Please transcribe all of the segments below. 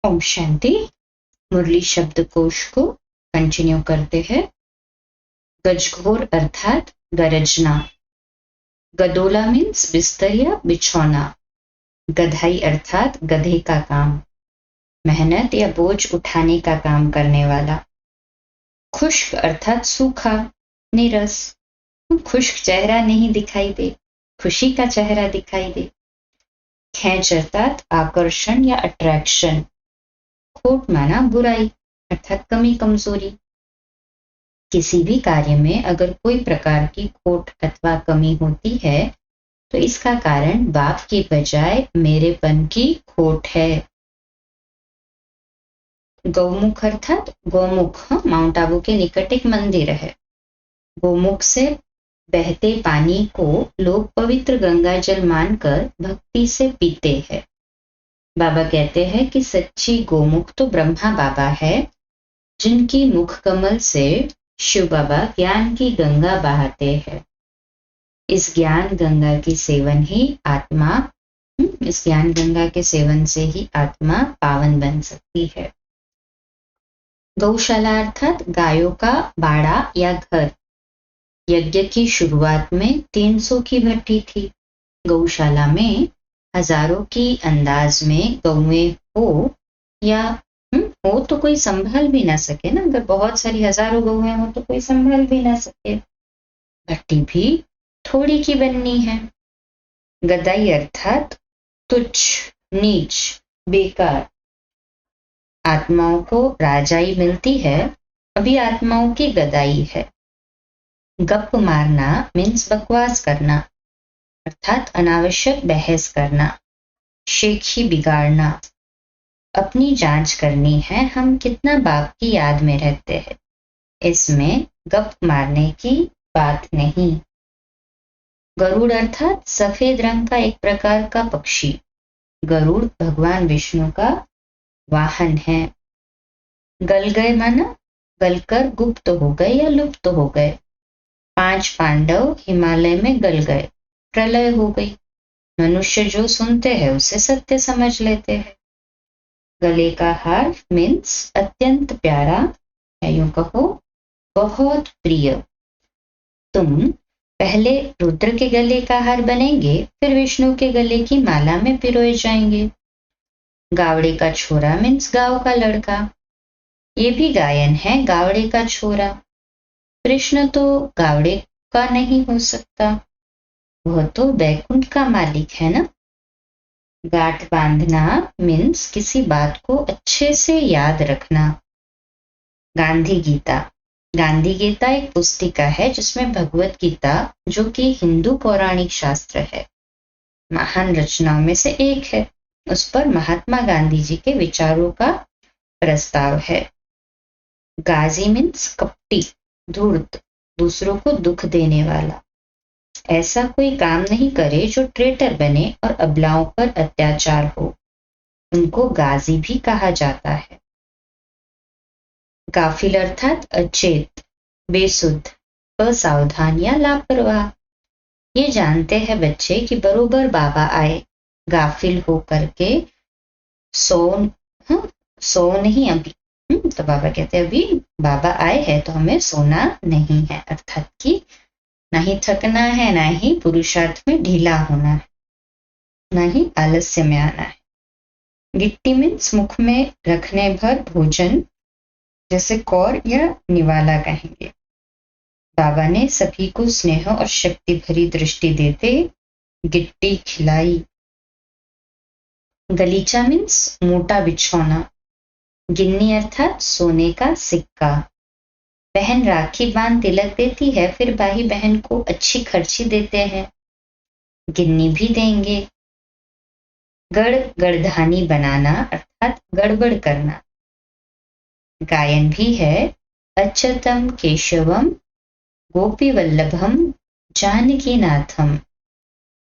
ओम शांति। मुरली शब्दकोश को कंटिन्यू करते हैं। गजघोर अर्थात गरजना। गदोला मीन्स बिस्तर या बिछौना। गधाई अर्थात गधे का काम, मेहनत या बोझ उठाने का काम करने वाला। खुश्क अर्थात सूखा, नीरस। खुश्क चेहरा नहीं दिखाई दे, खुशी का चेहरा दिखाई दे। खेच अर्थात आकर्षण या अट्रैक्शन। खोट माना बुराई अर्थात कमी कमजोरी। किसी भी कार्य में अगर कोई प्रकार की खोट अथवा कमी होती है तो इसका कारण बाप की बजाय मेरेपन की खोट है। गौमुख अर्थात गौमुख, माउंट आबू के निकट एक मंदिर है। गौमुख से बहते पानी को लोग पवित्र गंगा जल मानकर भक्ति से पीते हैं। बाबा कहते हैं कि सच्ची गोमुख तो ब्रह्मा बाबा है, जिनकी मुख कमल से शिव बाबा ज्ञान की गंगा बहाते हैं। इस ज्ञान गंगा की सेवन ही आत्मा इस ज्ञान गंगा के सेवन से ही आत्मा पावन बन सकती है। गौशाला अर्थात गायों का बाड़ा या घर। यज्ञ की शुरुआत में 300 की भट्टी थी। गौशाला में हजारों की अंदाज में गौएं हो या हो तो कोई संभाल भी ना सके ना। अगर बहुत सारी हजारों गौएं हो तो कोई संभाल भी ना सके। भट्टी भी थोड़ी की बननी है। गदाई अर्थात तुच्छ, नीच, बेकार। आत्माओं को राजाई मिलती है, अभी आत्माओं की गदाई है। गप मारना मीन्स बकवास करना अर्थात अनावश्यक बहस करना, शेखी बिगाड़ना। अपनी जांच करनी है, हम कितना बाप की याद में रहते हैं। इसमें गप मारने की बात नहीं। गरुड़ अर्थात सफेद रंग का एक प्रकार का पक्षी। गरुड़ भगवान विष्णु का वाहन है। गल गए माना गलकर गुप्त हो गए या लुप्त हो गए। 5 पांडव हिमालय में गल गए, प्रलय हो गई। मनुष्य जो सुनते हैं उसे सत्य समझ लेते हैं। गले का हार मीन्स अत्यंत प्यारा, या यूं कहो बहुत प्रिय। तुम पहले रुद्र के गले का हार बनेंगे, फिर विष्णु के गले की माला में पिरोए जाएंगे। गावड़े का छोरा मीन्स गांव का लड़का। ये भी गायन है, गावड़े का छोरा। कृष्ण तो गावड़े का नहीं हो सकता, वह तो बैकुंठ का मालिक है ना। गांठ बांधना मीन्स किसी बात को अच्छे से याद रखना। गांधी गीता। गांधी गीता एक पुस्तिका है जिसमें भगवत गीता, जो कि हिंदू पौराणिक शास्त्र है, महान रचनाओं में से एक है। उस पर महात्मा गांधी जी के विचारों का प्रस्ताव है। गाजी मीन्स कपटी, धूर्त, दूसरों को दुख देने वाला। ऐसा कोई काम नहीं करे जो ट्रेटर बने और अबलाओं पर अत्याचार हो, उनको गाजी भी कहा जाता है। गाफिल अर्थात अचेत, बेसुध, असावधान या लापरवाह। ये जानते हैं बच्चे कि बरोबर बाबा आए, गाफिल हो करके सो नहीं अभी। तो बाबा कहते हैं अभी बाबा आए हैं तो हमें सोना नहीं है, अर्थात कि ना ही थकना है, ना ही पुरुषार्थ में ढीला होना है, ना ही आलस्य में आना है। गिट्टी मीन्स मुख में रखने भर भोजन, जैसे कौर या निवाला कहेंगे। बाबा ने सभी को स्नेह और शक्ति भरी दृष्टि देते गिट्टी खिलाई। गलीचा मीन्स मोटा बिछौना। गिन्नी अर्थात सोने का सिक्का। बहन राखी बांध तिलक देती है, फिर भाई बहन को अच्छी खर्ची देते हैं, गिन्नी भी देंगे। गढ़ गढ़धानी बनाना अर्थात गड़बड़ करना। गायन भी है, अच्युतम केशवम गोपी वल्लभम जानकी नाथम।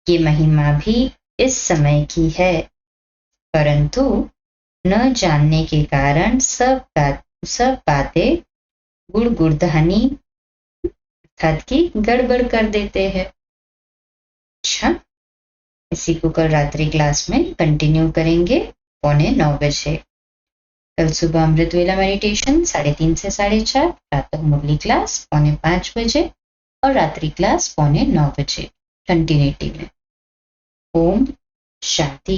ये महिमा भी इस समय की है, परंतु न जानने के कारण सब बातें गुड़गुड़धानी अर्थात की गड़बड़ कर देते हैं। अच्छा, इसी को कल रात्रि क्लास में कंटिन्यू करेंगे 8:45 बजे। कल सुबह अमृत वेला मेडिटेशन 3:30 से 4:30, प्रातः मुरली क्लास 4:45 बजे और रात्रि क्लास 8:45 बजे कंटिन्यूटी में। ओम शांति।